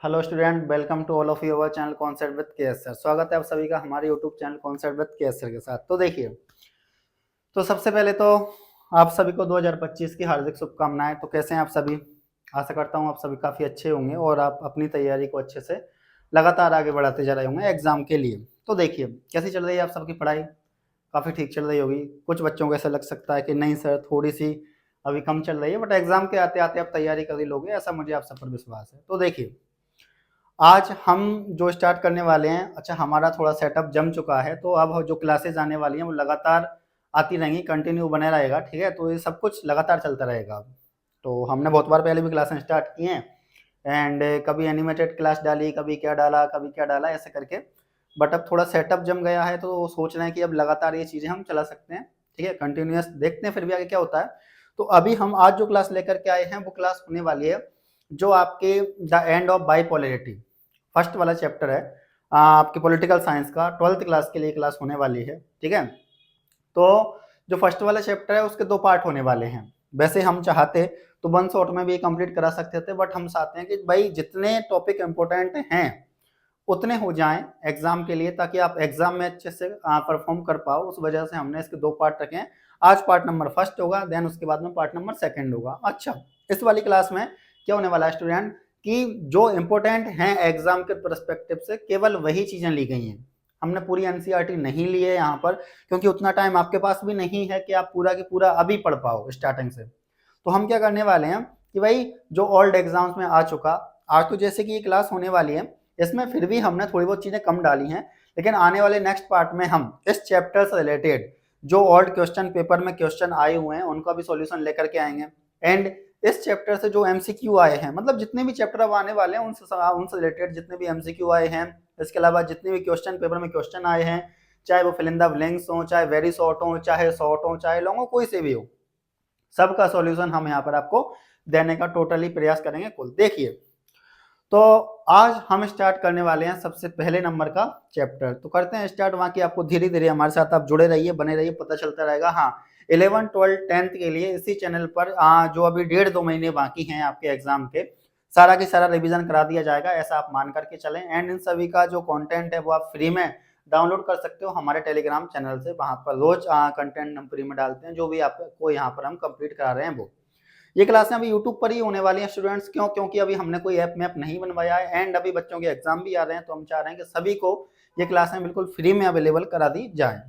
Hello student, welcome to all of you our channel concept with K S sir. स्वागत है आप सभी का हमारे YouTube channel concept with K S sir के साथ। तो देखिए, तो सबसे पहले तो आप सभी को 2025 की हार्दिक शुभकामनाएं। तो कैसे हैं आप सभी? आशा करता हूं आप सभी काफ़ी अच्छे होंगे और आप अपनी तैयारी को अच्छे से लगातार आगे बढ़ाते जा रहे होंगे एग्जाम के लिए। तो देखिए, कैसी चल रही है आप सबकी पढ़ाई? काफ़ी ठीक चल रही होगी। कुछ बच्चों को ऐसा लग सकता है कि नहीं सर, थोड़ी सी अभी कम चल रही है, बट एग्जाम के आते आते आप तैयारी कर ही लोगे, ऐसा मुझे आप सब पर विश्वास है। तो देखिए, आज हम जो स्टार्ट करने वाले हैं, अच्छा हमारा थोड़ा सेटअप जम चुका है, तो अब जो क्लासेज आने वाली हैं वो लगातार आती रहेंगी, कंटिन्यू बने रहेगा, ठीक है। तो ये सब कुछ लगातार चलता रहेगा। तो हमने बहुत बार पहले भी क्लासेस स्टार्ट किए हैं एंड कभी एनिमेटेड क्लास डाली, कभी क्या डाला ऐसे करके, बट अब थोड़ा सेटअप जम गया है तो सोच रहे हैं कि अब लगातार ये चीज़ें हम चला सकते हैं, ठीक है। कंटिन्यूअस देखते हैं फिर भी आगे क्या होता है। तो अभी हम आज जो क्लास लेकर के आए हैं वो क्लास होने वाली है जो आपके the end of bipolarity first वाला चैप्टर है आपके पॉलिटिकल साइंस का, 12th क्लास के लिए क्लास होने वाली है, ठीक है। तो जो फर्स्ट वाला चैप्टर है उसके 2 पार्ट होने वाले हैं। वैसे हम चाहते तो 1 शॉट में भी कंप्लीट करा सकते थे, बट हम चाहते हैं कि भाई जितने टॉपिक इंपॉर्टेंट हैं उतने हो जाएं एग्जाम के लिए, ताकि आप एग्जाम में अच्छे से परफॉर्म कर पाओ। उस वजह से हमने इसके 2 पार्ट रखे हैं। आज पार्ट नंबर फर्स्ट होगा, देन उसके बाद में पार्ट नंबर सेकंड होगा। अच्छा, इस वाली क्लास में क्या होने वाला है स्टूडेंट कि जो इंपॉर्टेंट हैं एग्जाम के परस्पेक्टिव से केवल वही चीजें ली गई हैं। हमने पूरी एनसीईआरटी नहीं ली है यहाँ पर, क्योंकि उतना टाइम आपके पास भी नहीं है कि आप पूरा की पूरा अभी पढ़ पाओ स्टार्टिंग से। तो हम क्या करने वाले हैं कि भाई जो ओल्ड एग्जाम्स में आ चुका, आज तो जैसे कि ये क्लास होने वाली है, इसमें फिर भी हमने थोड़ी बहुत चीजें कम डाली हैं, लेकिन आने वाले नेक्स्ट पार्ट में हम इस चैप्टर से रिलेटेड जो ओल्ड क्वेश्चन पेपर में क्वेश्चन आए हुए हैं उनका भी सॉल्यूशन लेकर के आएंगे। एंड इस चैप्टर से जो एमसीक्यू आए हैं, मतलब जितने भी चैप्टर अब आने वाले हैं उनसे रिलेटेड जितने भी एमसीक्यू आए हैं, इसके अलावा जितने भी क्वेश्चन पेपर में क्वेश्चन आए हैं, चाहे वो फिल इन द ब्लैंक्स हो, चाहे वेरी शॉर्ट हो, चाहे शॉर्ट हो, चाहे लॉन्ग हो, कोई से भी हो, सबका सॉल्यूशन हम यहाँ पर आपको देने का टोटली प्रयास करेंगे। कुल देखिए, तो आज हम स्टार्ट करने वाले हैं सबसे पहले नंबर का चैप्टर। तो करते हैं स्टार्ट। वहाँ की आपको धीरे धीरे हमारे साथ आप जुड़े रहिए, बने रहिए, पता चलता रहेगा। हाँ, 11, 12, 10th के लिए इसी चैनल पर जो अभी 1.5-2 महीने बाकी हैं आपके एग्जाम के, सारा की सारा रिवीजन करा दिया जाएगा, ऐसा आप मान करके चलें। एंड इन सभी का जो कंटेंट है वो आप फ्री में डाउनलोड कर सकते हो हमारे टेलीग्राम चैनल से। वहाँ पर रोज कंटेंट हम फ्री में डालते हैं, जो भी आपको यहाँ पर हम कंप्लीट करा रहे हैं वो। ये क्लासें अभी यूट्यूब पर ही होने वाली हैं स्टूडेंट्स। क्यों? क्योंकि अभी हमने कोई ऐप मैप नहीं बनवाया है एंड अभी बच्चों के एग्जाम भी आ रहे हैं, तो हम चाह रहे हैं कि सभी को ये क्लासें बिल्कुल फ्री में अवेलेबल करा दी जाए,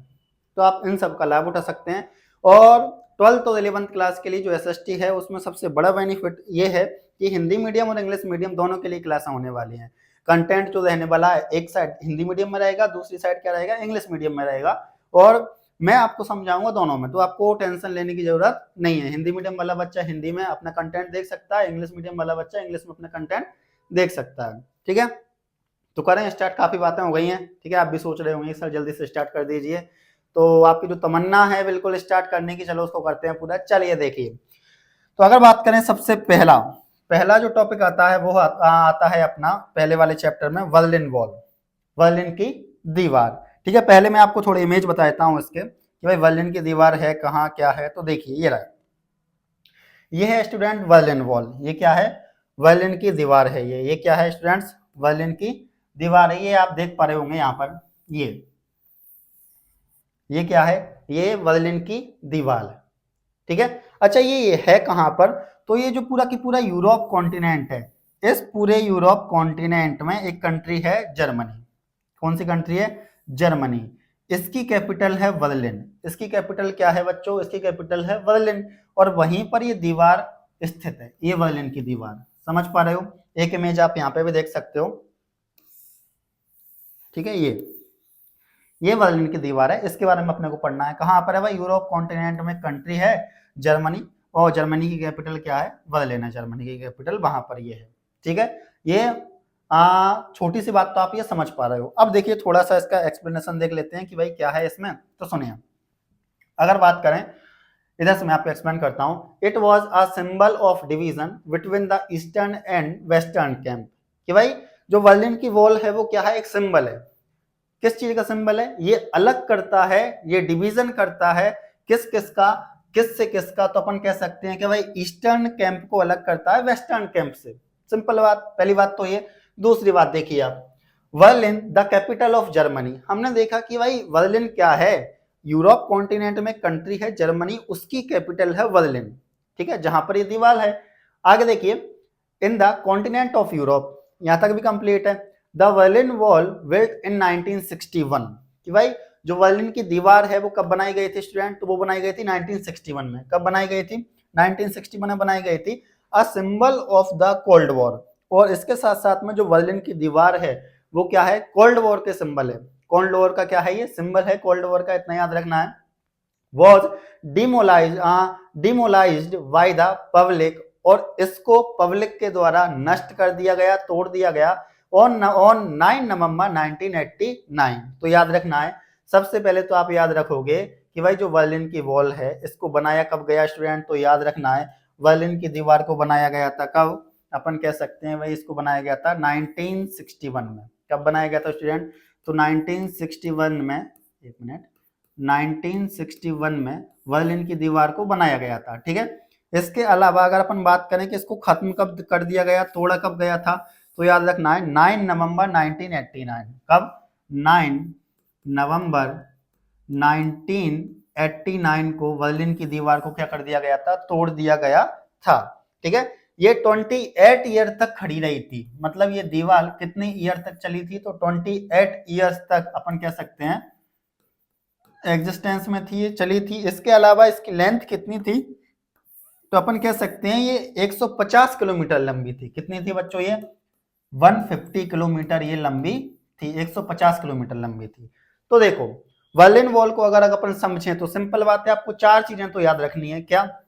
तो आप इन सब का लाभ उठा सकते हैं। और 12th और 11th क्लास के लिए जो एसएसटी है उसमें सबसे बड़ा बेनिफिट ये है कि हिंदी मीडियम और इंग्लिश मीडियम दोनों के लिए क्लासें होने वाली हैं। कंटेंट जो रहने वाला है, एक साइड हिंदी मीडियम में रहेगा, दूसरी साइड क्या रहेगा, इंग्लिश मीडियम में रहेगा। और मैं आपको समझाऊंगा दोनों में, तो आपको टेंशन लेने की जरूरत नहीं है। हिंदी मीडियम वाला बच्चा हिंदी में अपना कंटेंट देख सकता है, इंग्लिश मीडियम वाला बच्चा इंग्लिश में अपना कंटेंट देख सकता है, ठीक है। तो करें स्टार्ट। काफी बातें हो गई हैं, ठीक है। आप भी सोच रहे होंगे सर जल्दी से स्टार्ट कर दीजिए, तो आपकी जो तमन्ना है बिल्कुल स्टार्ट करने की, चलो उसको करते हैं पूरा। चलिए देखिए, तो अगर बात करें सबसे पहला पहला जो टॉपिक आता है वो आता है अपना पहले वाले चैप्टर में, बर्लिन वॉल, बर्लिन की दीवार, ठीक है। पहले मैं आपको थोड़ी इमेज बताता हूँ इसके कि भाई बर्लिन की दीवार है कहाँ, क्या है। तो देखिए, ये रहा, ये है स्टूडेंट बर्लिन वॉल। ये क्या है? बर्लिन की दीवार है। ये क्या है स्टूडेंट्स? बर्लिन की दीवार है। ये आप देख पा रहे होंगे यहाँ पर, ये क्या है? ये बर्लिन की दीवार, ठीक है। अच्छा, ये है कहाँ पर? तो ये जो पूरा की पूरा यूरोप कॉन्टिनेंट है, इस पूरे यूरोप कॉन्टिनेंट में एक कंट्री है जर्मनी। कौन सी कंट्री है? जर्मनी। इसकी कैपिटल है बर्लिन। इसकी कैपिटल क्या है बच्चों? इसकी कैपिटल है बर्लिन। और वहीं पर ये दीवार स्थित है, ये बर्लिन की दीवार। समझ पा रहे हो? एक इमेज आप यहाँ पे भी देख सकते हो, ठीक है। ये बर्लिन की दीवार है, इसके बारे में अपने को पढ़ना है। कहाँ पर है भाई? यूरोप कॉन्टिनेंट में कंट्री है जर्मनी, और जर्मनी की कैपिटल क्या है? बर्लिन है। जर्मनी की कैपिटल वहां पर ये है, ठीक है। ये छोटी सी बात तो आप ये समझ पा रहे हो। अब देखिए, थोड़ा सा इसका एक्सप्लेनेशन देख लेते हैं कि भाई क्या है इसमें। तो सुनिए, अगर बात करें, इधर से मैं आपको एक्सप्लेन करता हूं। It was a symbol of division between the eastern and western camp. कि भाई जो बर्लिन की वॉल है वो क्या है? एक सिंबल है। किस चीज का सिंबल है? ये अलग करता है, ये डिवीजन करता है किस किस का, किस से किसका। तो अपन कह सकते हैं कि भाई ईस्टर्न कैंप को अलग करता है वेस्टर्न कैंप से। सिंपल बात, पहली बात तो ये। दूसरी बात देखिए आप, Berlin the capital of Germany, हमने देखा कि भाई बर्लिन क्या है, यूरोप कॉन्टिनेंट में कंट्री है जर्मनी, उसकी कैपिटल है बर्लिन, ठीक है, जहां पर ये दीवार है। आगे देखिए, in the continent of Europe, यहां तक भी कंप्लीट है। The Berlin wall built in 1961, कि भाई जो बर्लिन की दीवार है वो कब बनाई गई थी स्टूडेंट, तो वो बनाई गई थी 1961 में। कब बनाई गई थी, 1961 में बनाई गई थी। A symbol of the cold war, और इसके साथ साथ में जो बर्लिन की दीवार है वो क्या है, कोल्ड वॉर के सिंबल है। कोल्ड वॉर का क्या है, ये सिंबल है कोल्ड वॉर का, इतना याद रखना है। वॉज डिमोलाइज्ड बाय द पब्लिक, और इसको पब्लिक के द्वारा नष्ट कर दिया गया, तोड़ दिया गया ऑन 9 नवंबर 1989। तो याद रखना है, सबसे पहले तो आप याद रखोगे कि भाई जो बर्लिन की वॉल है इसको बनाया कब गया स्टूडेंट, तो याद रखना है बर्लिन की दीवार को बनाया गया था कब, अपन कह सकते हैं भाई इसको बनाया गया था 1961 में। कब बनाया गया था स्टूडेंट, तो 1961 में, एक मिनट, 1961 में बर्लिन की दीवार को बनाया गया था, ठीक है। इसके अलावा अगर अपन बात करें कि इसको खत्म कब कर दिया गया, तोड़ा कब गया था, तो याद रखना है 9 नवंबर 1989। कब, 9 नवंबर 1989 को बर्लिन की दीवार को क्या कर दिया गया था, तोड़ दिया गया था, ठीक है। ये 28 ईयर तक खड़ी रही थी, मतलब ये दीवार कितने ईयर तक चली थी, तो 28 ईयर्स तक अपन कह सकते हैं एग्जिस्टेंस में थी, चली थी। इसके अलावा इसकी लेंथ कितनी थी, तो अपन कह सकते हैं ये 150 किलोमीटर लंबी थी। कितनी थी बच्चों, ये 150 किलोमीटर ये लंबी थी, 150 किलोमीटर लंबी थी। तो देखो बर्लिन वॉल को अगर अपन समझें तो सिंपल बात है, आपको 4 चीजें तो याद रखनी है। क्या,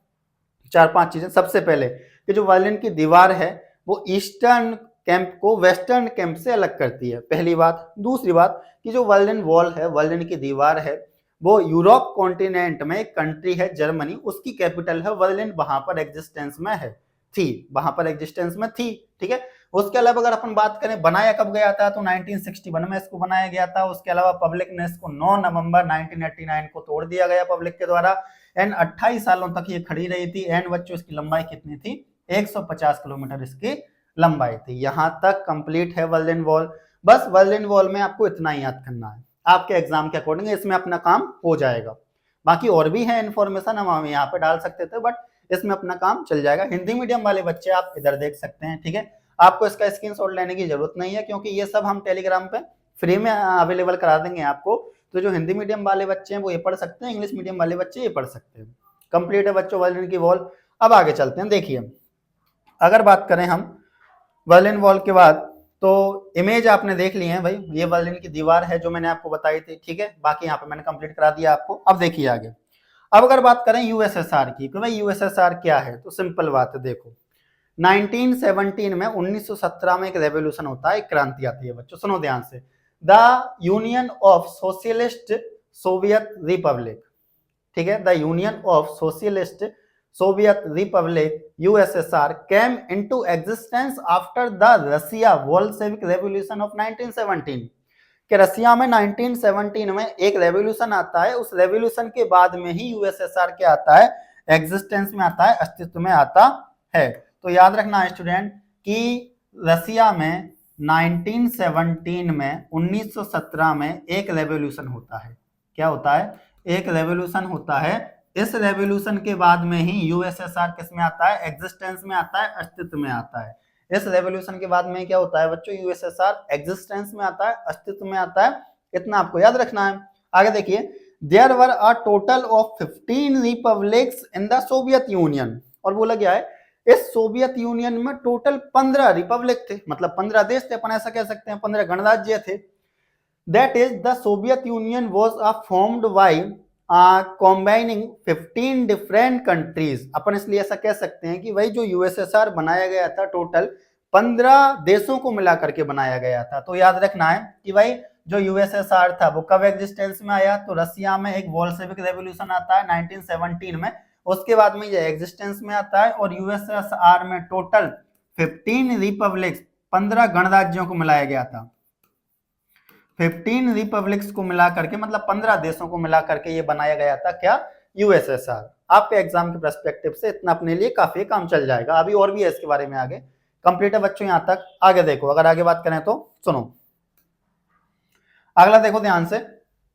4-5 चीजें। सबसे पहले कि जो बर्लिन की दीवार है वो ईस्टर्न कैंप को वेस्टर्न कैंप से अलग करती है, पहली बात। दूसरी बात कि जो बर्लिन वॉल है, बर्लिन की दीवार है, वो यूरोप कॉन्टिनेंट में एक कंट्री है जर्मनी, उसकी कैपिटल है बर्लिन, वहां पर एग्जिस्टेंस में है, थी, वहां पर एग्जिस्टेंस में थी, ठीक है। उसके अलावा अगर अपन बात करें बनाया कब गया था, तो 1961 में इसको बनाया गया था। उसके अलावा पब्लिक ने इसको 9 नवंबर 1989 को तोड़ दिया गया पब्लिक के द्वारा। एंड 28 सालों तक ये खड़ी रही थी। एंड बच्चों इसकी लंबाई कितनी थी, 150 किलोमीटर इसकी लंबाई थी। यहां तक कंप्लीट है बर्लिन वॉल। बस बर्लिन वॉल में आपको इतना ही याद करना है, आपके एग्जाम के अकॉर्डिंग इसमें अपना काम हो जाएगा। बाकी और भी है इन्फॉर्मेशन, हम यहाँ पे डाल सकते थे, बट इसमें अपना काम चल जाएगा। हिंदी मीडियम वाले बच्चे आप इधर देख सकते हैं, ठीक है। आपको इसका स्क्रीनशॉट लेने की जरूरत नहीं है, क्योंकि ये सब हम टेलीग्राम पे फ्री में अवेलेबल करा देंगे आपको। तो जो हिंदी मीडियम वाले बच्चे हैं वो ये पढ़ सकते हैं, इंग्लिश मीडियम वाले बच्चे ये पढ़ सकते हैं। कंप्लीट है बच्चों बर्लिन की वॉल। अब आगे चलते हैं। देखिए अगर बात करें हम बर्लिन वॉल के बाद, तो इमेज आपने देख ली है भाई, ये बर्लिन की दीवार है जो मैंने आपको बताई थी, ठीक है। बाकी यहाँ पे मैंने कंप्लीट करा दिया आपको। अब देखिए आगे, अब अगर बात करें यूएसएसआर की, तो भाई यूएसएसआर क्या है, तो सिंपल बात है। देखो 1917 में 1917 में एक रेवोल्यूशन होता है, एक क्रांति आती है बच्चों, सुनो ध्यान से। The union of socialist soviet republic, ठीक है, the union of socialist soviet republic USSR came into existence after the Russia Bolshevik revolution of 1917। कि रसिया में 1917 में एक रेवोल्यूशन आता है, उस रेवोल्यूशन के बाद में ही यूएसएसआर क्या आता है, एग्जिस्टेंस में आता है, अस्तित्व में आता है। तो याद रखना स्टूडेंट कि रसिया में 1917 में 1917 में एक रेवोल्यूशन होता है। क्या होता है, एक रेवोल्यूशन होता है। इस रेवोल्यूशन के बाद में ही यूएसएसआर किस में आता है, एग्जिस्टेंस में आता है, अस्तित्व में आता है। इस रेवोल्यूशन के बाद में क्या होता है बच्चों, यूएसएसआर एग्जिस्टेंस में आता है, अस्तित्व में आता है। इतना आपको याद रखना है। आगे देखिए, there were a total of 15 republics in the Soviet union. और बोला गया है इस सोवियत यूनियन में टोटल 15 रिपब्लिक थे, मतलब 15 देश थे, अपन ऐसा कह सकते हैं 15 गणराज्य थे। That is the Soviet union was formed by combining 15 different countries. अपन इसलिए ऐसा कह सकते हैं कि भाई जो यूएसएसआर बनाया गया था टोटल 15 देशों को मिला करके बनाया गया था। तो याद रखना है कि भाई जो यूएसएसआर था वो कब एग्जिस्टेंस में आया, तो रसिया में एक बोल्शेविक रेवोल्यूशन आता है 1917 में, उसके बाद में ये एग्जिस्टेंस में आता है। और यूएसएसआर में टोटल 15 रिपब्लिक्स, 15 गणराज्यों को मिलाया गया था। 15 रिपब्लिक्स को मिला करके, मतलब 15 देशों को मिला करके ये बनाया गया था, क्या, यूएसएसआर। आपके एग्जाम के पर्सपेक्टिव से इतना अपने लिए काफी काम चल जाएगा। अभी और भी है इसके बारे में आगे, कंप्लीट है बच्चों यहाँ तक। आगे देखो, अगर आगे बात करें तो सुनो, अगला देखो ध्यान से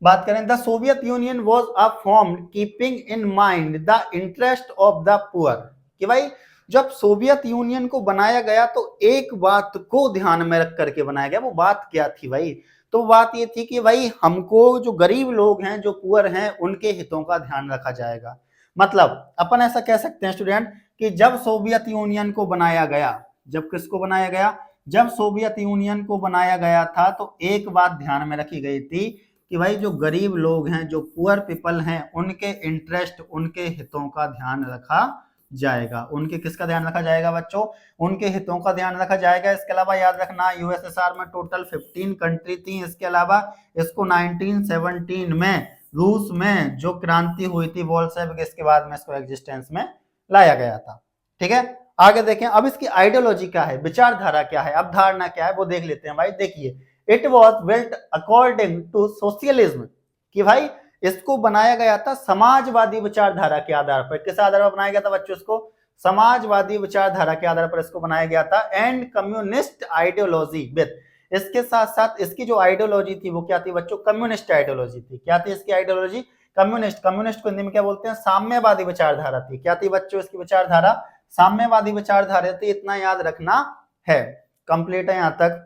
बात करें। The Soviet Union was a form keeping in mind the interest of the poor, कि भाई जब सोवियत यूनियन को बनाया गया तो एक बात को ध्यान में रख करके बनाया गया। वो बात क्या थी भाई? तो बात ये थी कि भाई हमको जो गरीब लोग हैं, जो पुअर हैं, उनके हितों का ध्यान रखा जाएगा। मतलब अपन ऐसा कह सकते हैं स्टूडेंट कि जब सोवियत यूनियन को बनाया गया, जब किसको बनाया गया, जब सोवियत यूनियन को बनाया गया था तो एक बात ध्यान में रखी गई थी कि भाई जो गरीब लोग हैं, जो पुअर पीपल हैं, उनके इंटरेस्ट, उनके हितों का ध्यान रखा जाएगा। उनके किसका ध्यान रखा जाएगा बच्चों? उनके हितों का ध्यान रखा जाएगा। इसके अलावा याद रखना यूएसएसआर में टोटल 15 कंट्री थी। इसके अलावा इसको 1917 में रूस में जो क्रांति हुई थी बोल्शेविक, इसके बाद में इसको एग्जिस्टेंस में लाया गया था। ठीक है, आगे देखें। अब इसकी आइडियोलॉजी क्या है, विचारधारा क्या है, अवधारणा क्या है, वो देख लेते हैं भाई। देखिए, it was built according to socialism, कि भाई इसको बनाया गया था समाजवादी विचारधारा के आधार पर। किस आधार पर बनाया गया था बच्चों? इसको समाजवादी विचारधारा के आधार पर इसको बनाया गया था। एंड कम्युनिस्ट आइडियोलॉजी विद, इसके साथ साथ इसकी जो आइडियोलॉजी थी वो क्या थी बच्चों? कम्युनिस्ट आइडियोलॉजी थी। क्या थी इसकी आइडियोलॉजी? कम्युनिस्ट। कम्युनिस्ट को हिंदी में क्या बोलते हैं? साम्यवादी विचारधारा थी। क्या थी बच्चों इसकी विचारधारा? साम्यवादी विचारधारा थी। इतना याद रखना है। कंप्लीट है यहाँ तक?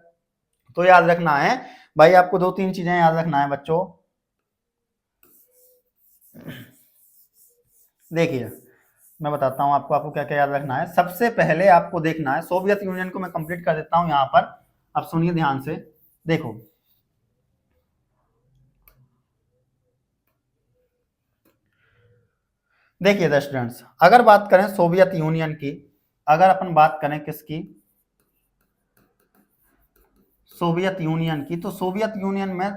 तो याद रखना है भाई, आपको 2-3 चीजें याद रखना है बच्चों। देखिए, मैं बताता हूं आपको क्या क्या याद रखना है। सबसे पहले आपको देखना है, सोवियत यूनियन को मैं कंप्लीट कर देता हूं यहां पर। अब सुनिए ध्यान से, देखो देखिए स्टूडेंट्स, अगर बात करें सोवियत यूनियन की, अगर अपन बात करें किसकी? सोवियत यूनियन की, तो सोवियत यूनियन में,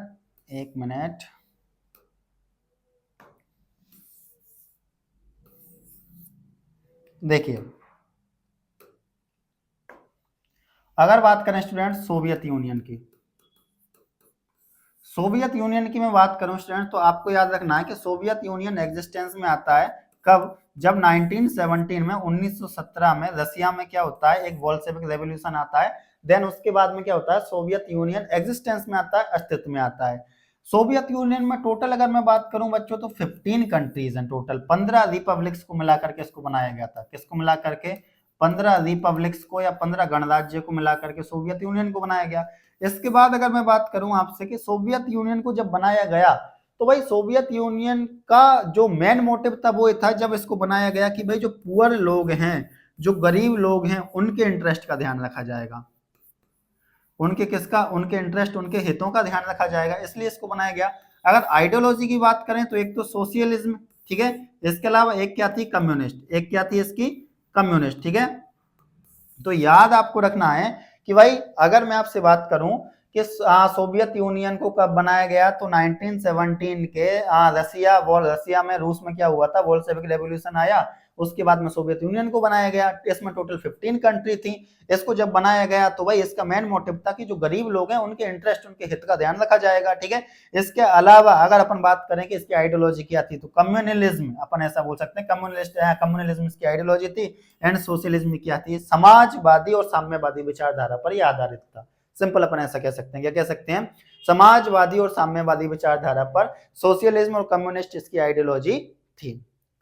एक मिनट, देखिए अगर बात करें स्टूडेंट सोवियत यूनियन की, सोवियत यूनियन की मैं बात करूं स्टूडेंट, तो आपको याद रखना है कि सोवियत यूनियन एग्जिस्टेंस में आता है कब? जब 1917 में, 1917 में रसिया में क्या होता है? एक बोल्शेविक रेवोल्यूशन आता है। देन उसके बाद में क्या होता है? सोवियत यूनियन एग्जिस्टेंस में आता है, अस्तित्व में आता है। सोवियत यूनियन में टोटल अगर मैं बात करूं बच्चों तो 15 कंट्रीज हैं टोटल। 15 रिपब्लिक्स को मिला करके इसको बनाया गया था। किसको मिला करके? 15 रिपब्लिक्स को या 15 गणराज्य को मिला करके सोवियत यूनियन को बनाया गया। इसके बाद अगर मैं बात करूं आपसे कि सोवियत यूनियन को जब बनाया गया तो भाई सोवियत यूनियन का जो मेन मोटिव था वो था, जब इसको बनाया गया, कि भाई जो पुअर लोग हैं, जो गरीब लोग हैं, उनके इंटरेस्ट का ध्यान रखा जाएगा। उनके किसका? उनके इंटरेस्ट, उनके हितों का ध्यान रखा जाएगा, इसलिए इसको बनाया गया। अगर आइडियोलॉजी की बात करें तो एक तो सोशलिज्म, ठीक है, इसके अलावा एक क्या थी? कम्युनिस्ट। एक क्या थी इसकी? कम्युनिस्ट। ठीक है, तो याद आपको रखना है कि भाई अगर मैं आपसे बात करूं कि सोवियत यूनियन को कब बनाया गया, तो 1917 के रसिया में, रूस में क्या हुआ था? बोल्शेविक रेवोल्यूशन आया। उसके बाद में सोवियत यूनियन को बनाया गया। इसमें टोटल 15 कंट्री थी। इसको जब बनाया गया तो भाई इसका मेन मोटिव था कि जो गरीब लोग हैं उनके इंटरेस्ट, उनके हित का ध्यान रखा जाएगा। ठीक है, इसके अलावा अगर अपन बात करें कि इसकी आइडियोलॉजी क्या थी, तो कम्युनलिज्म, अपन ऐसा बोल सकते हैं, कम्युनलिज्म इसकी आइडियोलॉजी थी। एंड सोशलिज्म क्या थी? समाजवादी और साम्यवादी विचारधारा पर यह आधारित था। सिंपल अपन ऐसा कह सकते हैं। क्या कह सकते हैं? समाजवादी और साम्यवादी विचारधारा पर सोशलिज्म और कम्युनिस्ट इसकी आइडियोलॉजी थी।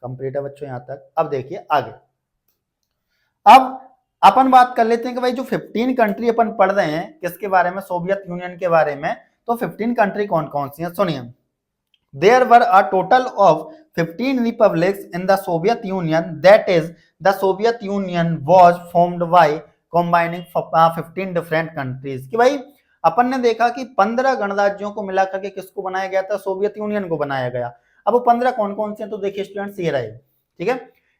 कंप्लीट है बच्चों यहां तक? अब देखिए आगे। अब अपन बात कर लेते हैं कि भाई जो 15 कंट्री अपन पढ़ रहे हैं किसके बारे में? सोवियत यूनियन के बारे में। तो 15 कंट्री कौन कौन सी हैं सुनिए। There were a total of 15 republics in the Soviet union, that is the Soviet union was formed by combining 15 different countries. कि भाई अपन ने देखा कि 15 गणराज्यों को मिलाकर के किसको बनाया गया था? सोवियत यूनियन को बनाया गया। अब वो 15 कौन कौन से हैं? तो देखिए स्टूडेंट्स ये रहे। ठीक है,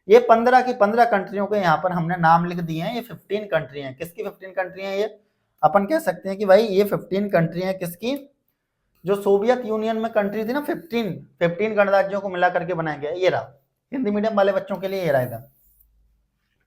ये 15 की 15 कंट्रियों के यहाँ पर हमने नाम लिख दिए हैं। ये 15 कंट्री हैं। किसकी 15 कंट्री हैं? ये अपन कह सकते हैं कि भाई ये 15 कंट्री हैं किसकी? जो सोवियत यूनियन में कंट्री थी ना, 15 गणराज्यों को मिला करके बनाया गया। ये रहा, हिंदी मीडियम वाले बच्चों के लिए ये रहा इधर।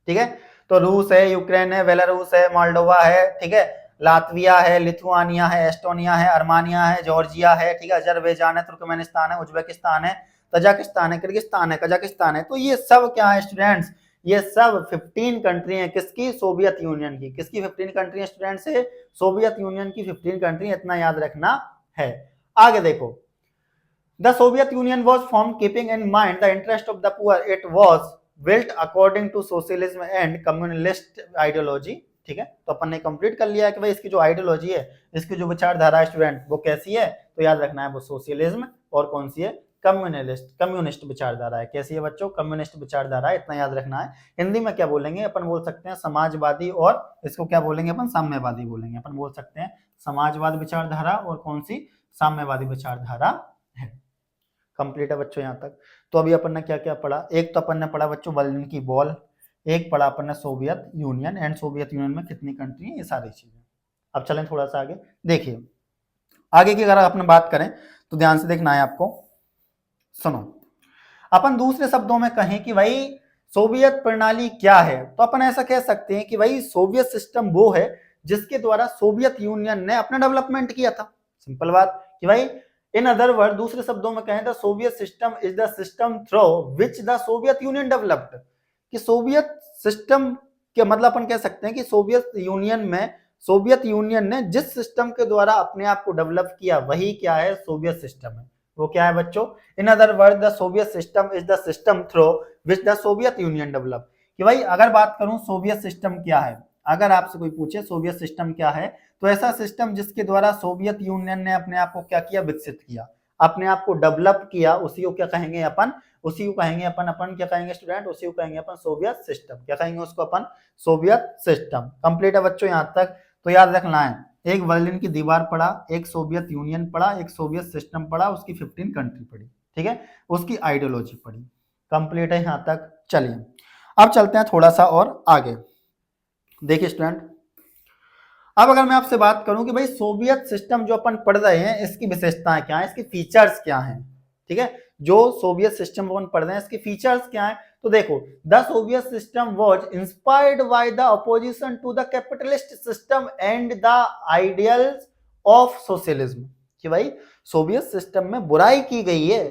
ठीक है, तो रूस है, यूक्रेन है, बेलारूस है, मोल्डोवा है, ठीक है, लातविया है, लिथुआनिया है, एस्टोनिया है, अर्मानिया है, जॉर्जिया है, ठीक है, अजरबैजान है, तुर्कमेनिस्तान है, उज्बेकिस्तान है, तजाकिस्तान है, किर्गिस्तान है, कजाकिस्तान है। तो ये सब क्या है स्टूडेंट्स? ये सब 15 कंट्री हैं किसकी, सोवियत यूनियन की। किसकी 15 कंट्री है स्टूडेंट से, सोवियत यूनियन की 15 कंट्री, इतना याद रखना है। आगे देखो, the Soviet Union was form keeping in mind the interest of the poor, it was built according to socialism and communalist ideology. ठीक है, तो अपन ने कंप्लीट कर लिया कि भाई इसकी जो आइडियोलॉजी है, इसकी जो विचारधारा है स्टूडेंट, वो कैसी है, तो याद रखना है वो सोशलिज्म और कौन सी है, कम्युनिस्ट विचारधारा है। कैसी है बच्चों, कम्युनिस्ट विचारधारा, इतना याद रखना है। हिंदी में क्या बोलेंगे अपन, बोल सकते हैं समाजवादी, और इसको क्या बोलेंगे अपन, साम्यवादी बोलेंगे। अपन बोल सकते हैं समाजवाद विचारधारा और कौन सी, साम्यवादी विचारधारा है। कंप्लीट है बच्चों यहाँ तक। तो अभी अपन ने क्या क्या पढ़ा, एक तो अपन ने पढ़ा बच्चों बर्लिन की वॉल, एक पढ़ा अपन ने Soviet union, and Soviet union में कितनी कंट्री है, ये सारी चीजें। अब चलें थोड़ा सा आगे, देखिए आगे की अगर अपन बात करें तो ध्यान से देखना है आपको, सुनो। अपन दूसरे शब्दों में कहें कि भाई सोवियत प्रणाली क्या है, तो अपन ऐसा कह सकते हैं कि भाई सोवियत सिस्टम वो है जिसके द्वारा सोवियत यूनियन ने अपना डेवलपमेंट किया था। सिंपल बात कि भाई इन अदर वर्ड, दूसरे शब्दों में कहें the soviet system is the system through which the Soviet union developed. कि सोवियत सिस्टम के मतलब अपन कह सकते हैं कि सोवियत यूनियन ने जिस सिस्टम के द्वारा अपने आप को डेवलप किया वही क्या है, सोवियत सिस्टम है। वो क्या है बच्चों, in other word the soviet system is the system through which the Soviet union develop. कि भाई अगर बात करूं सोवियत सिस्टम क्या है, अगर आपसे कोई पूछे सोवियत सिस्टम क्या है, तो ऐसा सिस्टम जिसके द्वारा सोवियत यूनियन ने अपने आप को क्या किया, विकसित किया, अपने आप को डेवलप किया, उसी को क्या कहेंगे अपन, उसी को कहेंगे अपन क्या कहेंगे स्टूडेंट, उसी को कहेंगे अपन सोवियत सिस्टम। क्या कहेंगे उसको अपन, सोवियत सिस्टम। कंप्लीट है बच्चों यहाँ तक। तो याद रखना है, एक बर्लिन की दीवार पढ़ा, एक सोवियत यूनियन पढ़ा, एक सोवियत सिस्टम पढ़ा, उसकी 15 कंट्री पढ़ी, ठीक है, उसकी आइडियोलॉजी पढ़ी। कंप्लीट है यहाँ तक। चलिए अब चलते हैं थोड़ा सा और आगे। देखिए स्टूडेंट, अब अगर मैं आपसे बात करूं कि भाई सोवियत सिस्टम जो अपन पढ़ रहे हैं इसकी विशेषताएं क्या है, इसकी फीचर्स क्या हैं, ठीक है, जो सोवियत सिस्टम अपन पढ़ रहे हैं इसकी फीचर्स क्या है, तो देखो the soviet system was inspired by the opposition to the capitalist system and the ideals of socialism. कि भाई सोवियत सिस्टम में बुराई की गई है,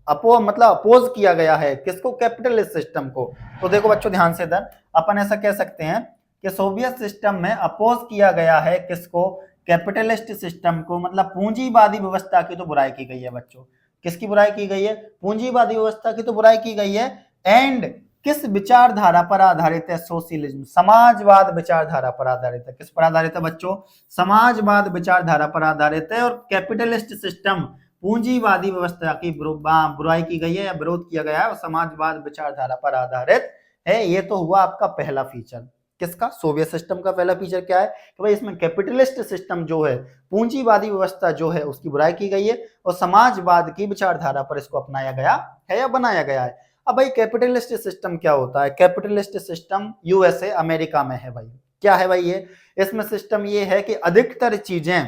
अपोज किया गया है किसको, कैपिटलिस्ट सिस्टम को। तो देखो बच्चों ध्यान से इधर अपन ऐसा कह सकते हैं कि सोवियत सिस्टम में अपोज किया गया है किसको, कैपिटलिस्ट सिस्टम को, मतलब पूंजीवादी व्यवस्था की तो बुराई की गई है बच्चों। किसकी बुराई की गई है, पूंजीवादी व्यवस्था की तो बुराई की गई है। एंड किस विचारधारा पर आधारित है, सोशलिज्म, समाजवाद विचारधारा पर आधारित है। किस पर आधारित है बच्चों, समाजवाद विचारधारा पर आधारित है। और कैपिटलिस्ट सिस्टम, पूंजीवादी व्यवस्था की बुराई की गई है या विरोध किया गया है, और समाजवाद विचारधारा पर आधारित है। ये तो हुआ आपका पहला फीचर। किसका, सोवियत सिस्टम का पहला फीचर क्या है कि भाई इसमें कैपिटलिस्ट सिस्टम जो है, पूंजीवादी व्यवस्था जो है उसकी बुराई की गई है, और समाजवाद की विचारधारा पर इसको अपनाया गया है या बनाया गया है। अब भाई कैपिटलिस्ट सिस्टम क्या होता है, कैपिटलिस्ट सिस्टम यूएसए अमेरिका में है भाई। क्या है भाई ये, इसमें सिस्टम ये है कि अधिकतर चीजें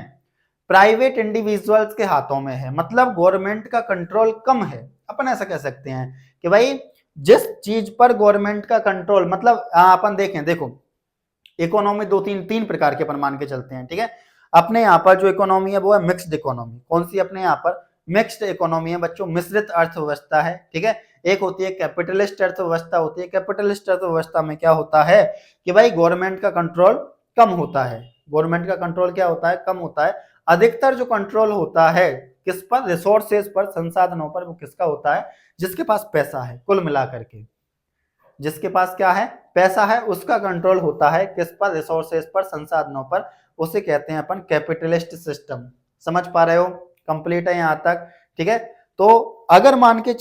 प्राइवेट इंडिविजुअल्स के हाथों में है, मतलब गवर्नमेंट का कंट्रोल कम है। अपन ऐसा कह सकते हैं कि भाई जिस चीज पर गवर्नमेंट का कंट्रोल, मतलब अपन देखें, देखो इकोनॉमी तीन प्रकार के अपन मान के चलते हैं, ठीक है। अपने यहाँ पर जो इकोनॉमी है वो है मिक्स्ड इकोनॉमी। कौन सी अपने यहाँ पर मिक्स्ड इकोनॉमी है बच्चों, मिश्रित अर्थव्यवस्था है, ठीक है। एक होती है कैपिटलिस्ट अर्थव्यवस्था होती है। कैपिटलिस्ट अर्थव्यवस्था में क्या होता है कि भाई गवर्नमेंट का कंट्रोल कम होता है। गवर्नमेंट का कंट्रोल क्या होता है, कम होता है। अधिकतर जो कंट्रोल होता है किस पर, रिसोर्सेज पर, संसाधनों पर, वो किसका होता है, जिसके पास पैसा है। कुल मिलाकर के जिसके पास क्या है, पैसा है, उसका कंट्रोल होता है किस पर, रिसोर्सेज पर, संसाधनों पर। उसे कहते हैं अपन कैपिटलिस्ट सिस्टम। समझ पा रहे हो, कंप्लीट है यहाँ तक, ठीक है। तो अगर मान के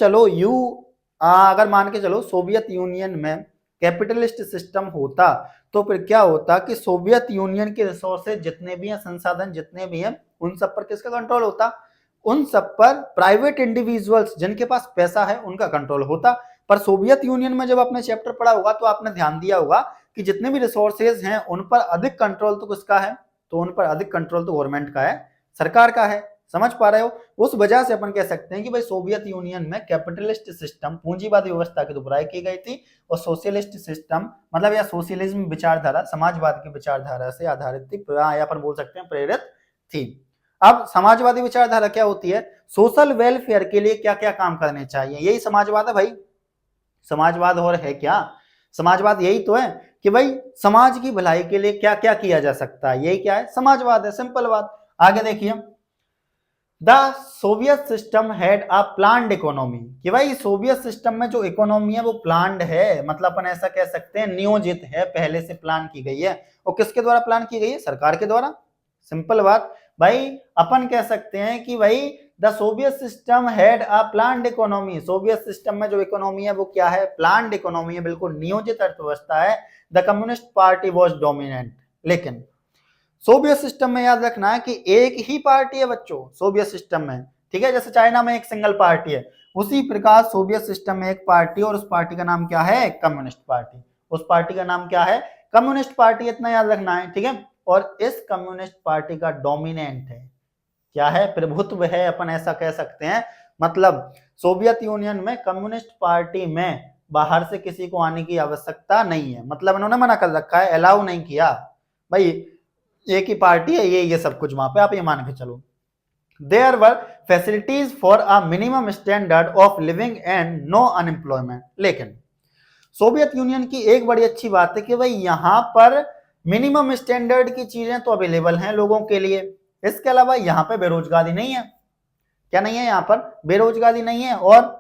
चलो सोवियत यूनियन में कैपिटलिस्ट सिस्टम होता, तो फिर क्या होता कि सोवियत यूनियन के रिसोर्सेज जितने भी हैं, संसाधन जितने भी हैं, उन सब पर किसका कंट्रोल होता, उन सब पर प्राइवेट इंडिविजुअल्स जिनके पास पैसा है उनका कंट्रोल होता। पर सोवियत यूनियन में जब आपने चैप्टर पढ़ा होगा तो आपने ध्यान दिया होगा कि जितने भी रिसोर्सेज हैं उन पर अधिक कंट्रोल तो किसका है, तो उन पर अधिक कंट्रोल तो गवर्नमेंट का है, सरकार का है। समझ पा रहे हो, उस वजह से अपन कह सकते हैं कि भाई सोवियत यूनियन में कैपिटलिस्ट सिस्टम, पूंजीवादी व्यवस्था की तो बुराई की गई थी, और सोशलिस्ट सिस्टम मतलब या सोशलिज्म विचारधारा, समाजवाद की विचारधारा से आधारित थी, या अपन बोल सकते हैं प्रेरित थी। अब समाजवादी विचारधारा क्या होती है, सोशल वेलफेयर के लिए क्या क्या काम करने चाहिए, यही समाजवाद है भाई। समाजवाद और है क्या, समाजवाद यही तो है कि भाई समाज की भलाई के लिए क्या क्या किया जा सकता है, यही क्या है, समाजवाद है, सिंपल बात। आगे देखिए, the soviet system had a planned economy, कि भाई सोवियत सिस्टम में जो इकोनॉमी है वो प्लान्ड है, मतलब अपन ऐसा कह सकते हैं नियोजित है, पहले से प्लान की गई है। और किसके द्वारा प्लान की गई है? सरकार के द्वारा। सिंपल बात भाई, अपन कह सकते हैं कि भाई the soviet system had a planned economy, Soviet system में जो इकोनॉमी है वो क्या है? प्लान्ड इकोनॉमी है, बिल्कुल नियोजित अर्थव्यवस्था है। The communist party was dominant, लेकिन सोवियत सिस्टम में याद रखना है कि एक ही पार्टी है बच्चों सोवियत सिस्टम में, ठीक है, जैसे चाइना में एक सिंगल पार्टी है, उसी प्रकार सोवियत सिस्टम में एक पार्टी, और उस पार्टी का नाम क्या है? Communist party. उस पार्टी का नाम क्या है? कम्युनिस्ट पार्टी, इतना याद रखना है, ठीक है। और इस कम्युनिस्ट पार्टी का डोमिनेंट है, क्या है? प्रभुत्व है, अपन ऐसा कह सकते हैं। मतलब सोवियत यूनियन में कम्युनिस्ट पार्टी में बाहर से किसी को आने की आवश्यकता नहीं है, मतलब इन्होंने मना कर रखा है, अलाउ नहीं किया भाई, एक ही पार्टी है, ये सब कुछ वहां पे, आप ये मान के चलो। There were facilities for a minimum standard of living and no unemployment, लेकिन सोवियत यूनियन की एक बड़ी अच्छी बात है कि भाई यहाँ पर मिनिमम स्टैंडर्ड की चीजें तो अवेलेबल हैं लोगों के लिए, इसके अलावा यहाँ पे बेरोजगारी नहीं है। क्या नहीं है? यहाँ पर बेरोजगारी नहीं है, और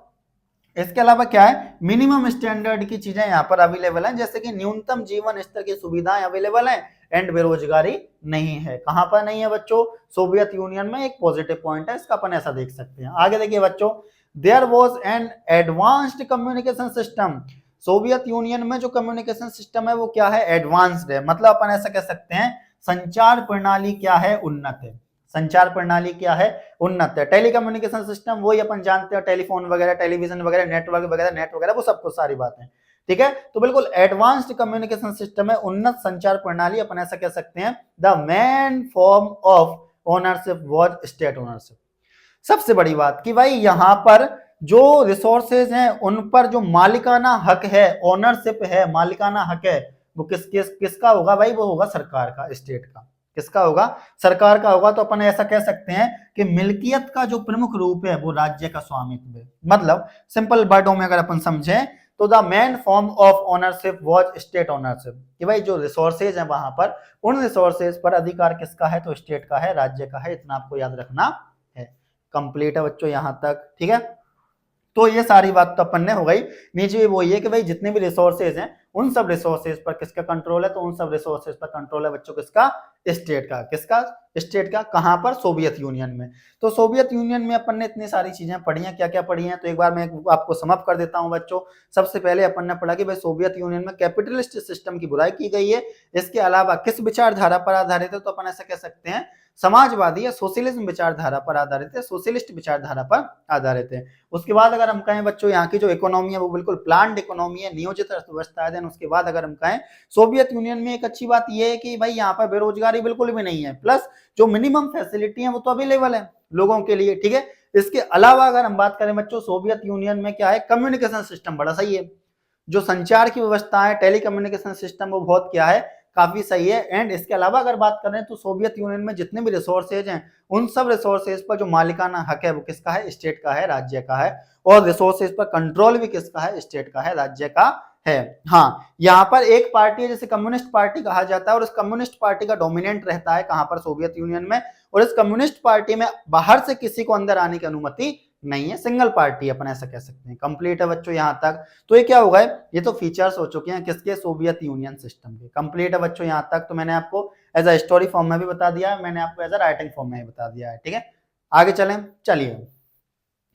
इसके अलावा क्या है? मिनिमम स्टैंडर्ड की चीजें यहाँ पर अवेलेबल हैं, जैसे कि न्यूनतम जीवन स्तर की सुविधाएं अवेलेबल हैं, एंड बेरोजगारी नहीं है। कहां पर नहीं है बच्चों? सोवियत यूनियन में। एक पॉजिटिव पॉइंट है इसका, अपन ऐसा देख सकते हैं। आगे देखिए बच्चों, there was an advanced communication system, soviet union में जो कम्युनिकेशन सिस्टम है वो क्या है? एडवांस्ड है, मतलब अपन ऐसा कह सकते हैं संचार प्रणाली क्या है? उन्नत है। संचार प्रणाली क्या है? उन्नत है। टेलीकम्युनिकेशन सिस्टम वही अपन जानते हैं, टेलीफोन वगैरह, टेलीविजन वगैरह, नेटवर्क वगैरह, नेट वगैरह, वो सब कुछ सारी बातें, ठीक है। तो बिल्कुल एडवांस्ड कम्युनिकेशन सिस्टम है, उन्नत संचार प्रणाली, अपन ऐसा कह सकते हैं। The main form of ownership was state ownership. सबसे बड़ी बात कि भाई यहाँ पर जो रिसोर्सेज हैं उन पर जो मालिकाना हक है, ओनरशिप है, मालिकाना हक है, वो किसका होगा भाई? वो होगा सरकार का, स्टेट का। किसका होगा? सरकार का होगा। तो अपन ऐसा कह सकते हैं कि मिल्कियत का जो प्रमुख रूप है वो राज्य का स्वामित्व है। मतलब सिंपल वर्डों में अगर अपन समझें तो the main form of ownership was state ownership, कि भाई जो रिसोर्सेज है वहां पर, उन रिसोर्सेज पर अधिकार किसका है? तो स्टेट का है, राज्य का है, इतना आपको याद रखना है। कंप्लीट है बच्चों यहां तक, ठीक है। तो ये सारी बात तो अपन ने हो गई। नीचे वो ये कि भाई जितने भी रिसोर्सेज हैं उन सब रिसोर्सेज पर किसका कंट्रोल है? तो उन सब रिसोर्सेज पर कंट्रोल है बच्चों किसका? स्टेट का। किसका? स्टेट का। कहां पर? सोवियत यूनियन में। तो सोवियत यूनियन में अपन ने इतनी सारी चीजें पढ़ी हैं, क्या क्या पढ़ी हैं, तो एक बार मैं आपको समअप कर देता हूं बच्चों। सबसे पहले अपन ने पढ़ा कि भाई सोवियत यूनियन में कैपिटलिस्ट सिस्टम की बुराई की गई है। इसके अलावा किस विचारधारा पर आधारित है? तो अपन ऐसा कह सकते हैं समाजवादी या सोशलिज्म विचारधारा पर आधारित है, सोशलिस्ट विचारधारा पर आधारित है। उसके बाद अगर हम कहें बच्चों यहाँ की जो इकोनॉमी है वो बिल्कुल प्लान्ड इकोनॉमी है, नियोजित अर्थव्यवस्था है। देन उसके बाद अगर हम कहें सोवियत यूनियन में एक अच्छी बात यह है कि भाई यहाँ पर बेरोजगारी बिल्कुल भी नहीं है, प्लस जो मिनिमम फैसिलिटी है वो तो अवेलेबल है लोगों के लिए, ठीक है। इसके अलावा अगर हम बात करें बच्चों सोवियत यूनियन में क्या है? कम्युनिकेशन सिस्टम बड़ा सही है, जो संचार की व्यवस्था है, टेलीकम्युनिकेशन सिस्टम, वो बहुत क्या है? काफी सही है। एंड इसके अलावा अगर बात करें तो सोवियत यूनियन में जितने भी रिसोर्सेज हैं उन सब रिसोर्सेज पर जो मालिकाना हक है वो किसका है? स्टेट का है, राज्य का है। और रिसोर्सेज पर कंट्रोल भी किसका है? स्टेट का है, राज्य का है। हाँ, यहाँ पर एक पार्टी है जिसे कम्युनिस्ट पार्टी कहा जाता है, और इस कम्युनिस्ट पार्टी का डोमिनेंट रहता है कहां पर? सोवियत यूनियन में। और इस कम्युनिस्ट पार्टी में बाहर से किसी को अंदर आने की अनुमति नहीं है, सिंगल पार्टी अपन ऐसा कह सकते हैं। कंप्लीट है बच्चों यहाँ तक। तो ये क्या होगा? ये तो फीचर्स हो चुके हैं किसके? सोवियत यूनियन सिस्टम के। कंप्लीट है बच्चों यहाँ तक। तो मैंने आपको एज अ स्टोरी फॉर्म में भी बता दिया है, मैंने आपको एज अ राइटिंग फॉर्म में भी बता दिया है, ठीक है। आगे चलें, चलिए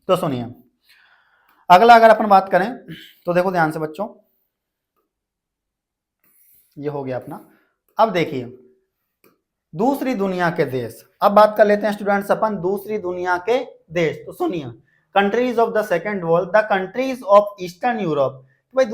तो सुनिए अगला अगर अपन बात करें तो देखो ध्यान से बच्चों, ये हो गया अपना। अब देखिए दूसरी दुनिया के देश, अब बात कर लेते हैं स्टूडेंट्स अपन दूसरी दुनिया के देश। तो सुनिए, countries of the second world, the countries of eastern Europe. तो भाई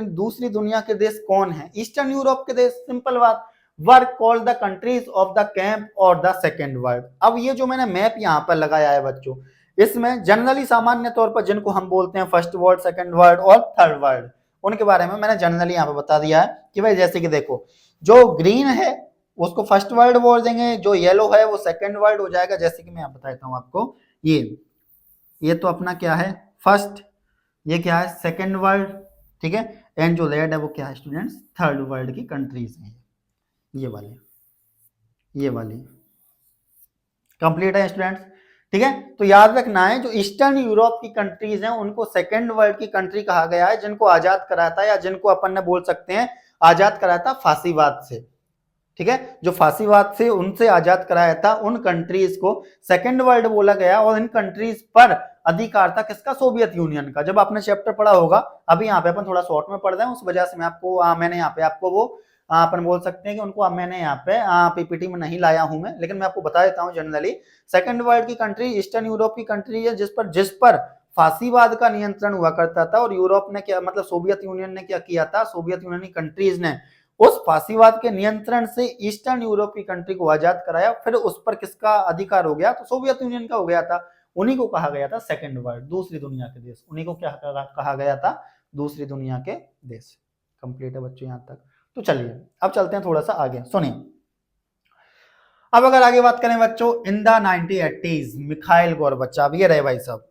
दूसरी दुनिया के देश कौन है? ईस्टर्न यूरोप के देश। सिंपल बात, were called the countries of the camp और द सेकंड वर्ल्ड। अब ये जो मैंने मैप यहाँ पर लगाया है बच्चों, इसमें जनरली सामान्य तौर पर जिनको हम बोलते हैं फर्स्ट वर्ल्ड, सेकंड वर्ल्ड और थर्ड वर्ल्ड, उनके बारे में मैंने जनरली यहाँ पे बता दिया है कि भाई जैसे कि देखो, जो ग्रीन है उसको फर्स्ट वर्ल्ड बोल देंगे, जो येलो है वो सेकंड वर्ल्ड हो जाएगा। जैसे कि मैं यहाँ बताता हूँ आपको, ये तो अपना क्या है? फर्स्ट, ये क्या है? सेकंड वर्ल्ड, ठीक है। एंड जो रेड है वो क्या है स्टूडेंट्स, थर्ड वर्ल्ड की कंट्रीज हैं, ये वाली कंप्लीट है स्टूडेंट्स। ठीक है, तो याद रखना है जो ईस्टर्न यूरोप की कंट्रीज हैं उनको सेकेंड वर्ल्ड की कंट्री कहा गया है, जिनको आजाद कराया था या जिनको अपन ने बोल सकते हैं आजाद कराया था फांसीवाद से। ठीक है, जो फांसीवाद से उनसे आजाद कराया था उन कंट्रीज को सेकेंड वर्ल्ड बोला गया, और इन कंट्रीज पर अधिकार था किसका, सोवियत यूनियन का। जब आपने चैप्टर पढ़ा होगा, अभी यहाँ पे अपन थोड़ा शॉर्ट में पढ़ रहे हैं, उस वजह से मैं आपको मैंने यहाँ पे आपको वो अपन बोल सकते हैं कि उनको मैंने यहाँ पे पीपीटी में नहीं लाया हूं मैं, लेकिन मैं आपको बता देता हूँ जनरली सेकेंड वर्ल्ड की कंट्री ईस्टर्न यूरोप की कंट्री है जिस पर फांसीवाद का नियंत्रण हुआ करता था, और यूरोप ने क्या मतलब सोवियत यूनियन ने क्या किया था, सोवियत यूनियन की कंट्रीज ने उस फांसीवाद के नियंत्रण से ईस्टर्न यूरोप की कंट्री को आजाद कराया। फिर उस पर किसका अधिकार हो गया, तो सोवियत यूनियन का हो गया था। उन्हीं को कहा गया था सेकेंड वर्ल्ड, दूसरी दुनिया के देश। उन्हीं को क्या कहा गया था, दूसरी दुनिया के देश। कंप्लीट है बच्चों यहाँ तक। तो चलिए अब चलते हैं थोड़ा सा आगे, सुनिए। अब अगर आगे बात करें बच्चों, in the 1980s Mikhail Gorbachev, ये रहे भाई साहब,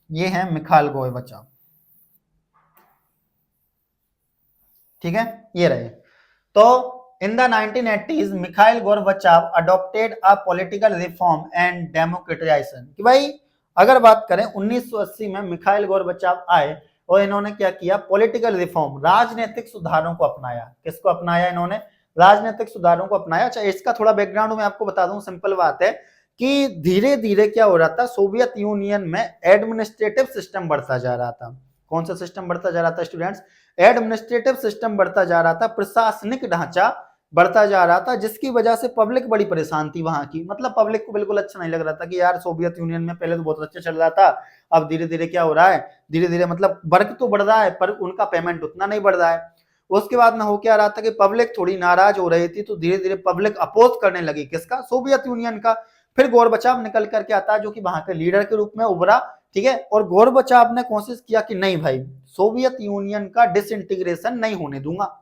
ये है मिखाइल गोर्बाचोव। ठीक है, ये रहे। तो in the 1980s Mikhail Gorbachev adopted a political reform and democratisation. कि भाई अगर बात करें 1980 में मिखाइल गोर्बाचोव आए और इन्होंने क्या किया, पॉलिटिकल रिफॉर्म, राजनीतिक सुधारों को अपनाया। किसको अपनाया इन्होंने, राजनीतिक सुधारों को अपनाया। अच्छा, इसका थोड़ा बैकग्राउंड मैं आपको बता दूं, सिंपल बात है कि धीरे धीरे क्या हो रहा था, सोवियत यूनियन में एडमिनिस्ट्रेटिव सिस्टम बढ़ता जा रहा था। कौन सा सिस्टम बढ़ता जा रहा था स्टूडेंट्स, एडमिनिस्ट्रेटिव सिस्टम बढ़ता जा रहा था, प्रशासनिक ढांचा बढ़ता जा रहा था, जिसकी वजह से पब्लिक बड़ी परेशान थी वहां की। मतलब पब्लिक को बिल्कुल अच्छा नहीं लग रहा था कि यार सोवियत यूनियन में पहले तो बहुत अच्छा चल रहा था, अब धीरे धीरे क्या हो रहा है, धीरे धीरे मतलब वर्क तो बढ़ रहा है पर उनका पेमेंट उतना नहीं बढ़ रहा है। उसके बाद में हो क्या रहा था कि पब्लिक थोड़ी नाराज हो रही थी, तो धीरे धीरे पब्लिक अपोज करने लगी किसका, सोवियत यूनियन का। फिर गोर्बाचोव निकल करके आता है जो कि वहां के लीडर के रूप में उभरा। ठीक है, और गोर्बाचोव ने कोशिश किया कि नहीं भाई, सोवियत यूनियन का डिसइंटीग्रेशन नहीं होने दूंगा।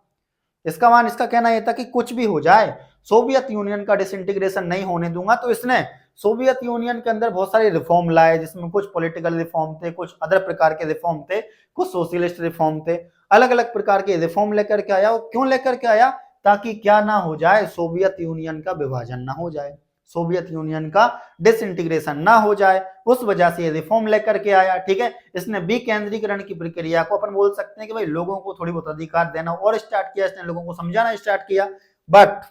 इसका कहना यह था कि कुछ भी हो जाए सोवियत यूनियन का डिसइंटीग्रेशन नहीं होने दूंगा। तो इसने सोवियत यूनियन के अंदर बहुत सारे रिफॉर्म लाए, जिसमें कुछ पॉलिटिकल रिफॉर्म थे, कुछ अदर प्रकार के रिफॉर्म थे, कुछ सोशलिस्ट रिफॉर्म थे। अलग अलग प्रकार के रिफॉर्म लेकर के आया। क्यों लेकर के आया, ताकि क्या ना हो जाए, सोवियत यूनियन का विभाजन ना हो जाए, सोवियत यूनियन का डिसइंटीग्रेशन ना हो जाए, उस वजह से ये रिफॉर्म लेकर के आया। ठीक है, इसने विकेंद्रीकरण की प्रक्रिया को अपन बोल सकते हैं कि भाई लोगों को थोड़ी बहुत अधिकार देना और स्टार्ट किया, इसने लोगों को समझाना स्टार्ट किया। बट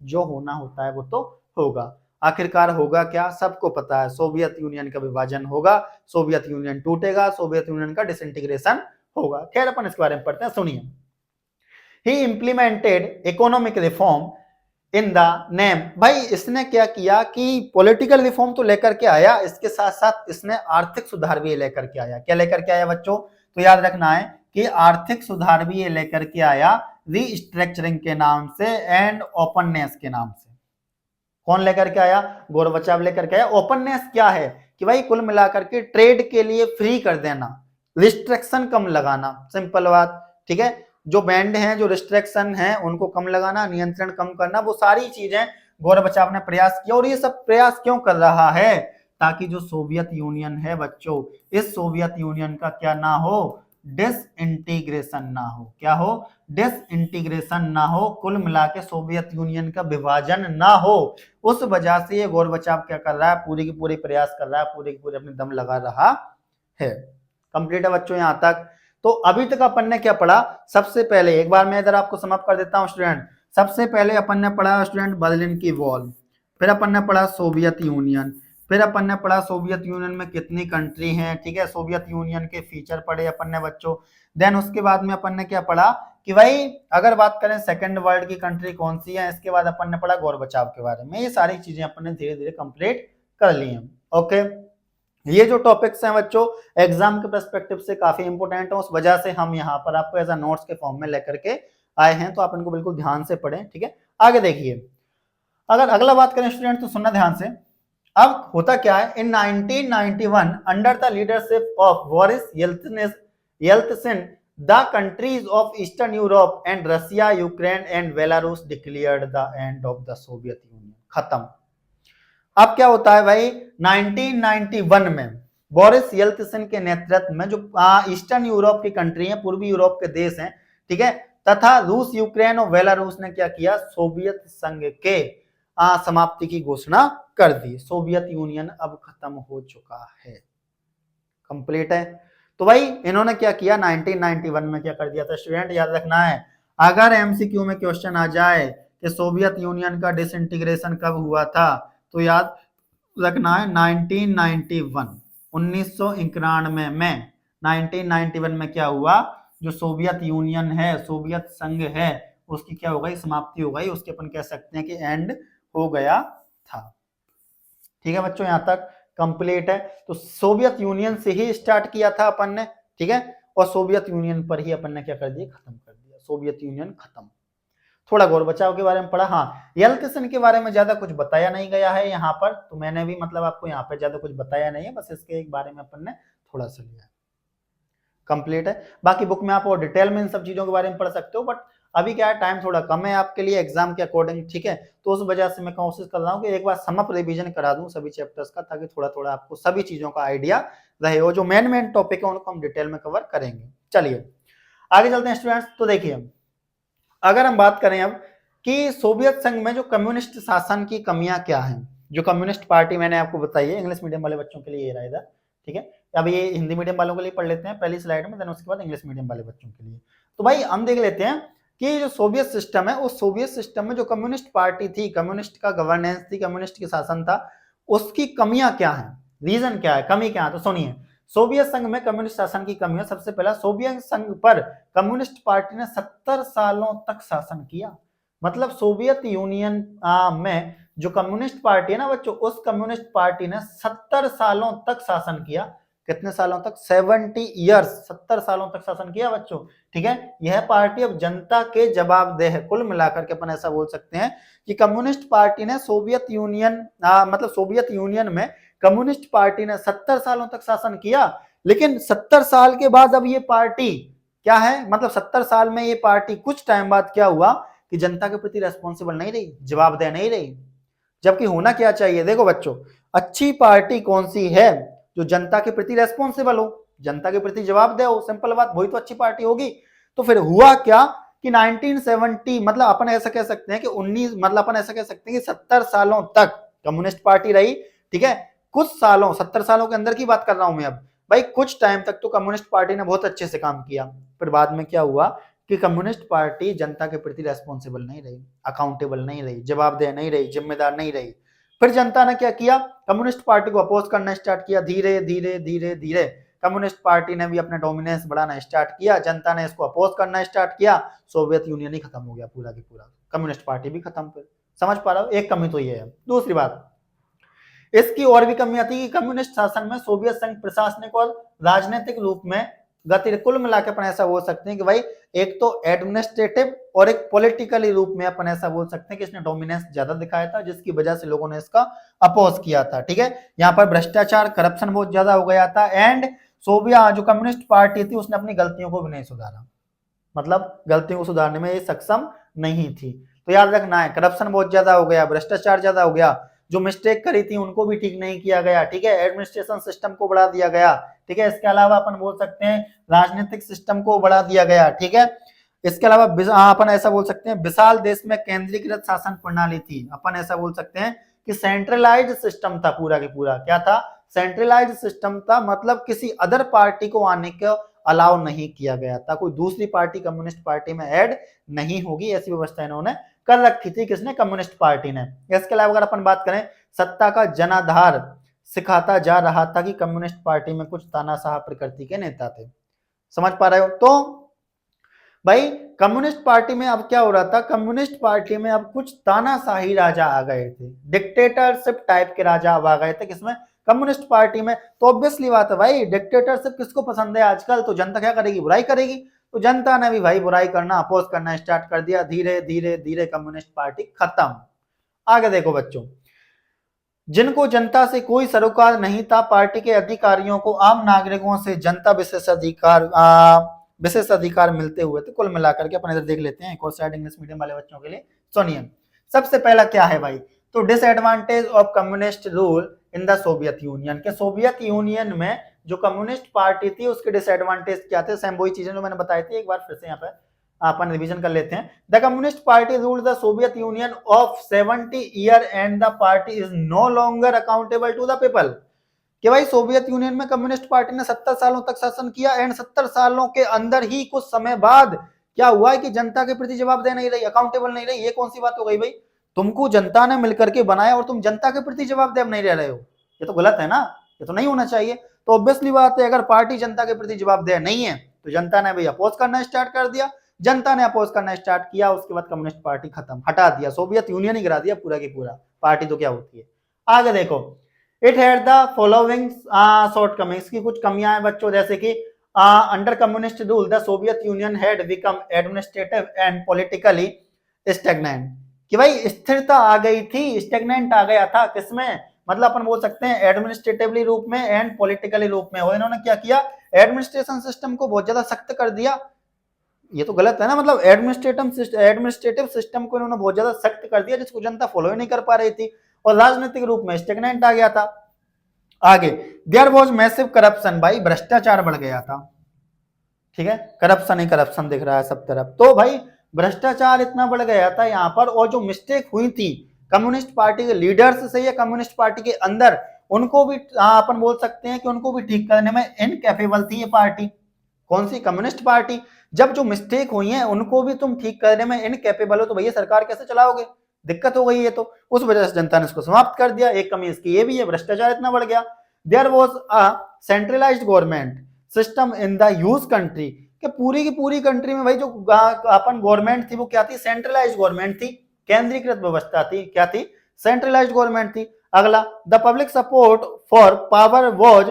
जो होना होता है वो तो होगा। आखिरकार होगा क्या, सबको पता है, सोवियत यूनियन का विभाजन होगा, सोवियत यूनियन टूटेगा, सोवियत यूनियन का डिसइंटीग्रेशन होगा। खैर अपन इसके बारे में पढ़ते हैं, सुनिए। He implemented economic reform in the name. भाई इसने क्या किया कि पॉलिटिकल रिफॉर्म तो लेकर के आया, इसके साथ साथ इसने आर्थिक सुधार भी लेकर के आया। क्या लेकर के आया बच्चों, तो याद रखना है कि आर्थिक सुधार भी ये लेकर के आया, रीस्ट्रक्चरिंग के नाम से एंड ओपननेस के नाम से। कौन लेकर के आया, गोर्बाचोव लेकर के आया। ओपननेस क्या है कि भाई कुल मिलाकर के ट्रेड के लिए फ्री कर देना, रिस्ट्रिक्शन कम लगाना, सिंपल बात। ठीक है, जो बैंड हैं, जो रिस्ट्रिक्शन हैं, उनको कम लगाना, नियंत्रण कम करना, वो सारी चीजें गोर्बाचोव ने प्रयास किया। और ये सब प्रयास क्यों कर रहा है, ताकि जो सोवियत यूनियन है बच्चों, इस सोवियत यूनियन का क्या ना हो, डिसइंटीग्रेशन ना हो। क्या हो, डिसइंटीग्रेशन ना हो, कुल मिला के सोवियत यूनियन का विभाजन ना हो। उस वजह से ये गोर्बाचोव क्या कर रहा है, पूरी की पूरी प्रयास कर रहा है, पूरी की पूरी अपनी दम लगा रहा है। कंप्लीट है बच्चों यहाँ तक। तो अभी तक अपन ने क्या पढ़ा, सबसे पहले एक बार मैं इधर आपको समाप्त कर देता हूं स्टूडेंट। सबसे पहले अपन ने पढ़ा स्टूडेंट बर्लिन की वॉल, फिर अपन ने पढ़ा सोवियत यूनियन, फिर अपन ने पढ़ा सोवियत यूनियन में कितनी कंट्री हैं। ठीक है, सोवियत यूनियन के फीचर पढ़े अपन ने बच्चों। देन उसके बाद में अपन ने क्या पढ़ा कि भाई अगर बात करें सेकेंड वर्ल्ड की कंट्री कौन सी है, इसके बाद अपन ने पढ़ा गोर्बाचोव के बारे में। ये सारी चीजें अपन ने धीरे धीरे कंप्लीट कर ली हैं। ओके, ये जो टॉपिक्स हैं बच्चों एग्जाम के पर्सपेक्टिव से काफी इंपोर्टेंट है, उस वजह से हम यहाँ पर आपको एज अ नोट्स के फॉर्म में लेकर के आए हैं, तो आप इनको बिल्कुल ध्यान से पढ़ें। ठीक है, आगे देखिए। अगर अगला बात करें स्टूडेंट तो सुनना ध्यान से। अब होता क्या है, इन 1991 under the leadership of Boris Yeltsin the countries of eastern Europe and Russia, Ukraine and Belarus declared the end of the Soviet union. खत्म। अब क्या होता है भाई, 1991 में बोरिस येल्त्सिन के नेतृत्व में जो ईस्टर्न यूरोप की कंट्री है, पूर्वी यूरोप के देश हैं, ठीक है, तथा रूस, यूक्रेन और बेलारूस ने क्या किया, सोवियत संघ के समाप्ति की घोषणा कर दी। सोवियत यूनियन अब खत्म हो चुका है, कंप्लीट है। तो भाई इन्होंने क्या किया, 1991 में क्या कर दिया था स्टूडेंट, याद रखना है, अगर एमसीक्यू में क्वेश्चन आ जाए कि सोवियत यूनियन का डिसइंटीग्रेशन कब हुआ था, तो याद रखना है 1991, 1991 में 1991 में क्या हुआ, जो सोवियत यूनियन है, सोवियत संघ है, उसकी क्या हो गई, समाप्ति हो गई, उसके अपन कह सकते हैं कि एंड हो गया था। ठीक है बच्चों, यहां तक कंप्लीट है। तो सोवियत यूनियन से ही स्टार्ट किया था अपन ने, ठीक है, और सोवियत यूनियन पर ही अपन ने क्या कर दिया, खत्म कर दिया, सोवियत यूनियन खत्म। थोड़ा गौर बचाव के बारे में पढ़ा, हाँ येल्त्सिन के बारे में ज्यादा कुछ बताया नहीं गया है यहाँ पर, तो मैंने भी मतलब आपको यहाँ पे ज्यादा कुछ बताया नहीं है, बस इसके एक बारे में अपन ने थोड़ा सा लिया, कंप्लीट है। बाकी बुक में आप और डिटेल में इन सब चीजों के बारे में पढ़ सकते हो, बट अभी क्या है, टाइम थोड़ा कम है आपके लिए एग्जाम के अकॉर्डिंग, ठीक है, तो उस वजह से मैं कोशिश कर रहा हूँ कि एक बार समअप रिवीजन करा दूं सभी चैप्टर्स का, ताकि थोड़ा थोड़ा आपको सभी चीजों का आइडिया रहे, और जो मेन टॉपिक है उनको हम डिटेल में कवर करेंगे। चलिए आगे चलते हैं स्टूडेंट्स। तो देखिए अगर हम बात करें अब कि सोवियत संघ में जो कम्युनिस्ट शासन की कमियां क्या हैं, जो कम्युनिस्ट पार्टी मैंने आपको बताई है, इंग्लिश मीडियम वाले बच्चों के लिए ये रहेगा, ठीक है, अब ये हिंदी मीडियम वालों के लिए पढ़ लेते हैं पहली स्लाइड में, देन उसके बाद इंग्लिश मीडियम वाले बच्चों के लिए। तो भाई हम देख लेते हैं कि जो सोवियत सिस्टम है, उस सोवियत सिस्टम में जो कम्युनिस्ट पार्टी थी, कम्युनिस्ट का गवर्नेंस थी, कम्युनिस्ट की शासन था, उसकी कमियां क्या है, रीजन क्या है, कमी क्या है, तो सुनिए। सोवियत संघ में कम्युनिस्ट शासन की कमियां, सबसे पहला सोवियत संघ पर कम्युनिस्ट पार्टी ने 70 सालों तक शासन किया। मतलब सोवियत यूनियन में जो कम्युनिस्ट पार्टी है ना बच्चों, उस कम्युनिस्ट पार्टी ने 70 सालों तक शासन किया। कितने सालों तक, 70 ईयर्स, 70 सालों तक शासन किया बच्चों, ठीक है। यह पार्टी अब जनता के जवाबदेह है। कुल मिलाकर के अपन ऐसा बोल सकते हैं कि कम्युनिस्ट पार्टी ने सोवियत यूनियन मतलब सोवियत यूनियन में कम्युनिस्ट पार्टी ने 70 सालों तक शासन किया, लेकिन 70 साल के बाद अब ये पार्टी क्या है, मतलब 70 साल में ये पार्टी कुछ टाइम बाद क्या हुआ कि जनता के प्रति रेस्पॉन्सिबल नहीं रही, जवाबदेह नहीं रही। जबकि होना क्या चाहिए, देखो बच्चों, अच्छी पार्टी कौन सी है, जो जनता के प्रति रेस्पॉन्सिबल हो, जनता के प्रति जवाबदेह हो, सिंपल बात, वही तो अच्छी पार्टी होगी। तो फिर हुआ क्या कि 1970 मतलब अपन ऐसा कह सकते हैं कि 19 मतलब अपन ऐसा कह सकते हैं कि 70 सालों तक कम्युनिस्ट पार्टी रही, ठीक है। कुछ सालों, 70 सालों के अंदर की बात कर रहा हूं मैं अब, भाई कुछ टाइम तक तो कम्युनिस्ट पार्टी ने बहुत अच्छे से काम किया, फिर बाद में क्या हुआ कि कम्युनिस्ट पार्टी जनता के प्रति रेस्पॉन्सिबल नहीं रही, अकाउंटेबल नहीं रही, जवाबदेह नहीं रही, जिम्मेदार नहीं रही। फिर जनता ने क्या किया, कम्युनिस्ट पार्टी को अपोज करना स्टार्ट किया। धीरे धीरे धीरे धीरे कम्युनिस्ट पार्टी ने भी अपना डोमिनेंस बढ़ाना स्टार्ट किया, जनता ने इसको अपोज करना स्टार्ट किया, सोवियत यूनियन ही खत्म हो गया पूरा की पूरा, कम्युनिस्ट पार्टी भी खत्म। फिर समझ पा रहा हो, एक कमी तो ये है। दूसरी बात, इसकी और भी कमियां थी कि कम्युनिस्ट शासन में सोवियत संघ प्रशासनिक और राजनीतिक रूप में गति, कुल मिलाकर अपन ऐसा बोल सकते हैं कि भाई एक तो एडमिनिस्ट्रेटिव और एक पॉलिटिकली रूप में अपन ऐसा बोल सकते हैं कि इसने डोमिनेंस ज्यादा दिखाया था, जिसकी वजह से लोगों ने इसका अपोज किया था, ठीक है। यहाँ पर भ्रष्टाचार, करप्शन बहुत ज्यादा हो गया था, एंड सोवियत जो कम्युनिस्ट पार्टी थी उसने अपनी गलतियों को भी नहीं सुधारा, मतलब गलतियों को सुधारने में ये सक्षम नहीं थी। तो याद रखना है, करप्शन बहुत ज्यादा हो गया, भ्रष्टाचार ज्यादा हो गया, जो मिस्टेक करी थी उनको भी ठीक नहीं किया गया, ठीक है। एडमिनिस्ट्रेशन सिस्टम को बढ़ा दिया गया, ठीक है। इसके अलावा अपन बोल सकते हैं राजनीतिक सिस्टम को बढ़ा दिया गया, ठीक है। इसके अलावा अपन ऐसा बोल सकते हैं विशाल देश में केंद्रीकृत शासन प्रणाली थी, अपन ऐसा बोल सकते हैं कि सेंट्रलाइज्ड सिस्टम था पूरा की पूरा। क्या था, सेंट्रलाइज्ड सिस्टम था, मतलब किसी अदर पार्टी को आने का अलाउ नहीं किया गया था, कोई दूसरी पार्टी कम्युनिस्ट पार्टी में ऐड नहीं होगी, ऐसी व्यवस्था इन्होंने कर रखी थी, किसने, कम्युनिस्ट पार्टी ने। इसके अलावा अगर अपन बात करें, सत्ता का जनाधार सिखाता जा रहा था कि कम्युनिस्ट पार्टी में कुछ तानाशाह प्रकृति के नेता थे। समझ पा रहे हो। तो भाई कम्युनिस्ट पार्टी में अब क्या हो रहा था, कम्युनिस्ट पार्टी में अब कुछ तानाशाही राजा आ गए थे, डिक्टेटरशिप टाइप के राजा अब आ गए थे, किसमें, कम्युनिस्ट पार्टी में। तो ऑब्वियसली बात है भाई, डिक्टेटरशिप किसको पसंद है आजकल, तो जनता क्या करेगी, बुराई करेगी। तो जनता ने भी भाई बुराई करना, अपोज करना स्टार्ट कर दिया। धीरे धीरे धीरे कम्युनिस्ट पार्टी खत्म। आगे देखो बच्चों, जिनको जनता से कोई सरोकार नहीं था, पार्टी के अधिकारियों को आम नागरिकों से जनता विशेष अधिकार मिलते हुए थे। कुल मिलाकर के अपन इधर देख लेते हैं एक और साइड इंग्लिश मीडियम वाले बच्चों के लिए। सुनिए, सबसे पहला क्या है भाई, तो disadvantage of communist rule in the Soviet union, के सोवियत यूनियन में जो कम्युनिस्ट पार्टी थी उसके डिसएडवांटेज क्या थे, सेम वही चीजें जो मैंने बताई थी, एक बार फिर से यहाँ पे अपन रिवीजन कर लेते हैं। The communist party ruled the Soviet union of 70 year and the party is no longer accountable to the people. कि भाई सोवियत यूनियन में कम्युनिस्ट पार्टी ने 70 सालों तक शासन किया एंड 70 सालों के अंदर ही कुछ समय बाद क्या हुआ है कि जनता के प्रति जवाब दे नहीं रही, अकाउंटेबल नहीं रही। ये कौन सी बात हो गई भाई? तुमको जनता ने मिलकर के बनाया और तुम जनता के प्रति जवाबदेह नहीं रह रहे हो, ये तो गलत है ना, ये तो नहीं होना चाहिए। तो ऑब्वियसली बात है, अगर पार्टी जनता के प्रति जवाबदेह नहीं है तो जनता ने भाई अपोज करना स्टार्ट कर दिया। जनता ने अपोज करना स्टार्ट किया, उसके बाद कम्युनिस्ट पार्टी खत्म, हटा दिया, सोवियत यूनियन ही गिरा दिया पूरा की पूरा। पार्टी तो क्या होती है? आगे देखो, it had the following shortcomings, की कुछ कमियां हैं बच्चों, जैसे कि under communist rule the Soviet union had become administrative and politically stagnant. कि भाई स्थिरता आ गई थी, स्टैग्नेंट आ गया था किसमें, मतलब अपन बोल सकते हैं एडमिनिस्ट्रेटिवली रूप में एंड पॉलिटिकली रूप में। और इन्होंने क्या किया, एडमिनिस्ट्रेशन सिस्टम को बहुत ज्यादा सख्त कर दिया। ये तो गलत है ना, मतलब एडमिनिस्ट्रेटिव सिस्टम को इन्होंने बहुत ज्यादा सख्त कर दिया, जिसको जनता फॉलो ही नहीं कर पा रही थी। और राजनीतिक रूप में स्टैग्नेंट आ गया था। आगे, देयर वाज मैसिव करप्शन, भाई भ्रष्टाचार बढ़ गया था। ठीक है, करप्शन ही करप्शन दिख रहा है सब तरफ। तो भाई भ्रष्टाचार इतना बढ़ गया था यहाँ पर, और जो मिस्टेक हुई थी कम्युनिस्ट पार्टी के लीडर्स से या कम्युनिस्ट पार्टी के अंदर, उनको भी अपन बोल सकते हैं कि उनको भी ठीक करने में इनकैपेबल थी ये पार्टी। कौन सी? Communist party. जब जो मिस्टेक हुई है उनको भी तुम ठीक करने में इनकैपेबल हो तो भैया सरकार कैसे चलाओगे? दिक्कत हो गई है। तो उस वजह से जनता ने इसको समाप्त कर दिया। एक कमी इसकी ये भी है, भ्रष्टाचार इतना बढ़ गया। There was a centralised government system in the use country, कि पूरी की पूरी कंट्री में भाई जो अपन गवर्नमेंट थी वो क्या थी? सेंट्रलाइज्ड गवर्नमेंट थी, केंद्रीकृत व्यवस्था थी। क्या थी? सेंट्रलाइज्ड गवर्नमेंट थी। अगला, the public support for power was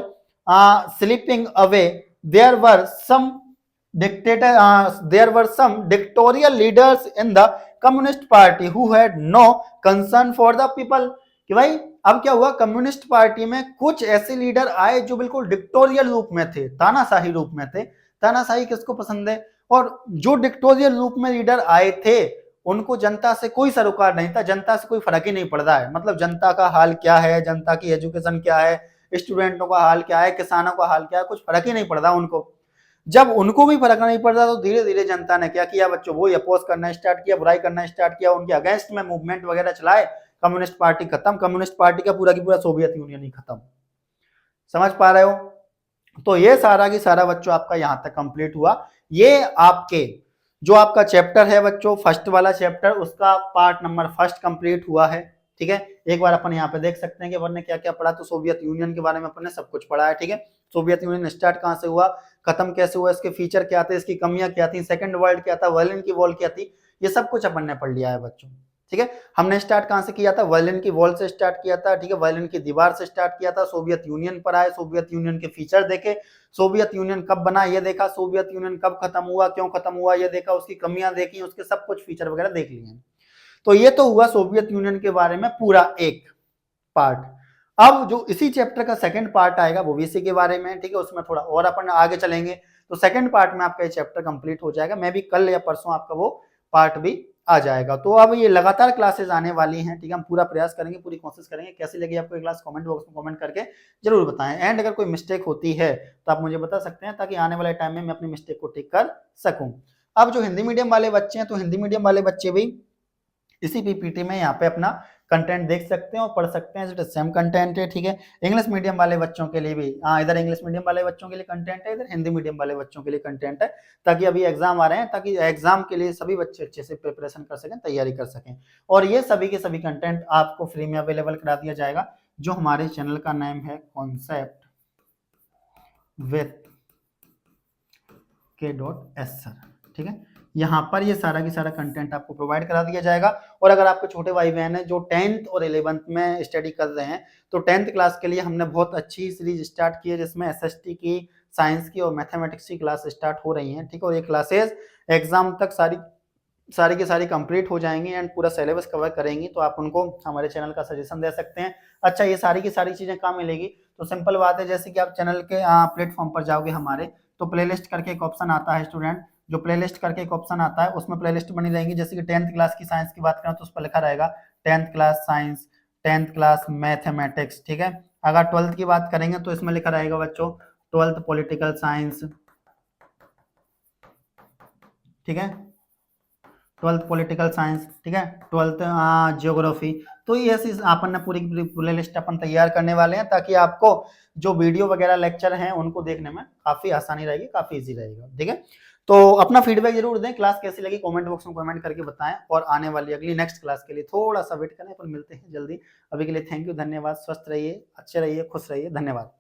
sleeping away, there were some dictatorial leaders in the communist party who had no concern for the people। कि भाई अब क्या हुआ, कम्युनिस्ट पार्टी में कुछ ऐसे लीडर आए जो बिल्कुल डिक्टोरियल रूप में थे, तानाशाही रूप में थे। तानाशाही किसको पसंद है? और जो डिक्टोरियल रूप में लीडर आए थे उनको जनता से कोई सरोकार नहीं था, जनता से कोई फर्क ही नहीं पड़ रहा है। मतलब जनता का हाल क्या है, जनता की एजुकेशन क्या है, स्टूडेंटों का हाल क्या है, किसानों का हाल क्या है, कुछ फर्क ही नहीं पड़ रहा उनको। जब उनको भी फर्क नहीं पड़ रहा तो धीरे धीरे जनता ने क्या किया बच्चों, वो अपोज करना स्टार्ट किया, बुराई करना स्टार्ट किया, उनके अगेंस्ट में मूवमेंट वगैरह चलाए। कम्युनिस्ट पार्टी खत्म, कम्युनिस्ट पार्टी का पूरा की पूरा सोवियत यूनियन ही खत्म। समझ पा रहे हो? तो ये सारा की सारा बच्चों आपका यहाँ तक कंप्लीट हुआ। ये आपके जो आपका चैप्टर है बच्चों, फर्स्ट वाला चैप्टर, उसका पार्ट नंबर फर्स्ट कंप्लीट हुआ है। ठीक है, एक बार अपन यहाँ पे देख सकते हैं कि अपन ने क्या क्या पढ़ा। तो सोवियत यूनियन के बारे में अपन ने सब कुछ पढ़ा है। ठीक है, सोवियत यूनियन स्टार्ट कहाँ से हुआ, खत्म कैसे हुआ, इसके फीचर क्या थे, इसकी कमियां क्या थी, सेकंड वर्ल्ड क्या था, बर्लिन की वॉल क्या थी, ये सब कुछ अपन ने पढ़ लिया है बच्चों। ठीक है, हमने स्टार्ट कहाँ से किया था, बर्लिन की वॉल से स्टार्ट किया था। ठीक है, बर्लिन की दीवार से स्टार्ट किया था, सोवियत यूनियन पर आए, सोवियत यूनियन के फीचर देखे, सोवियत यूनियन कब बना ये देखा, सोवियत यूनियन कब खत्म हुआ, क्यों खत्म हुआ ये देखा, उसकी कमियां देखी, उसके सब कुछ फीचर वगैरह देख लिए। तो ये तो हुआ सोवियत यूनियन के बारे में पूरा एक पार्ट। अब जो इसी चैप्टर का सेकंड पार्ट आएगा वो भी इसी के बारे में। ठीक है, उसमें थोड़ा और अपन आगे चलेंगे। तो सेकंड पार्ट में आपका ये चैप्टर कंप्लीट हो जाएगा, मैं भी कल या परसों आपका वो पार्ट भी आ जाएगा। तो अब ये लगातार क्लासेस आने वाली हैं। ठीक है, हम पूरा प्रयास करेंगे, पूरी कोशिश करेंगे। कैसी लगी आपको क्लास, कमेंट बॉक्स में कमेंट करके जरूर बताएं। एंड अगर कोई मिस्टेक होती है तो आप मुझे बता सकते हैं, ताकि आने वाले टाइम में मैं अपनी मिस्टेक को ठीक कर सकूं। अब जो हिंदी मीडियम वाले बच्चे हैं, तो हिंदी मीडियम वाले बच्चे भी इसी पीपीटी में यहाँ पे अपना कंटेंट देख सकते हैं और पढ़ सकते हैं, सेम कंटेंट है। ठीक है, इंग्लिश मीडियम वाले बच्चों के लिए भी इधर इंग्लिश मीडियम वाले बच्चों के लिए कंटेंट है, इधर हिंदी मीडियम वाले बच्चों के लिए कंटेंट है, ताकि अभी एग्जाम आ रहे हैं, ताकि एग्जाम के लिए सभी बच्चे अच्छे से प्रिपरेशन कर सकें, तैयारी कर सकें। और ये सभी के सभी कंटेंट आपको फ्री में अवेलेबल करा दिया जाएगा, जो हमारे चैनल का नाम है कॉन्सेप्ट विथ के.एस सर। ठीक है, यहाँ पर ये सारा की सारा कंटेंट आपको प्रोवाइड करा दिया जाएगा। और अगर आपके छोटे भाई बहन हैं जो 10th और 11th में स्टडी कर रहे हैं, तो 10th क्लास के लिए हमने बहुत अच्छी सीरीज स्टार्ट की है, जिसमें एसएसटी की, साइंस की और मैथमेटिक्स की क्लास स्टार्ट हो रही हैं। ठीक है, और ये क्लासेस एग्जाम तक सारी की सारी कंप्लीट हो जाएंगी एंड पूरा सिलेबस कवर करेंगी। तो आप उनको हमारे चैनल का सजेशन दे सकते हैं। अच्छा, ये सारी की सारी चीजें कहाँ मिलेगी? तो सिंपल बात है, जैसे कि आप चैनल के प्लेटफॉर्म पर जाओगे हमारे, तो प्लेलिस्ट करके एक ऑप्शन आता है स्टूडेंट, जो प्लेलिस्ट करके एक ऑप्शन आता है, उसमें प्लेलिस्ट बनी रहेंगी। जैसे कि 10th क्लास की साइंस की बात करें तो उस पर लिखा रहेगा 10th class science, 10th class mathematics. ठीक है, अगर 12th की बात करेंगे तो इसमें लिखा रहेगा बच्चों 12th पॉलिटिकल साइंस। ठीक है, 12th पॉलिटिकल साइंस, ठीक है, 12th ज्योग्राफी। तो ये ऐसी अपन ने पूरी प्ले लिस्ट अपन तैयार करने वाले हैं, ताकि आपको जो वीडियो वगैरह लेक्चर हैं उनको देखने में काफी आसानी रहेगी, काफी इजी रहेगा, ठीक है। तो अपना फीडबैक जरूर दें, क्लास कैसी लगी कमेंट बॉक्स में कमेंट करके बताएं, और आने वाली अगली नेक्स्ट क्लास के लिए थोड़ा सा वेट करें, पर मिलते हैं जल्दी। अभी के लिए थैंक यू, धन्यवाद, स्वस्थ रहिए, अच्छे रहिए, खुश रहिए, धन्यवाद।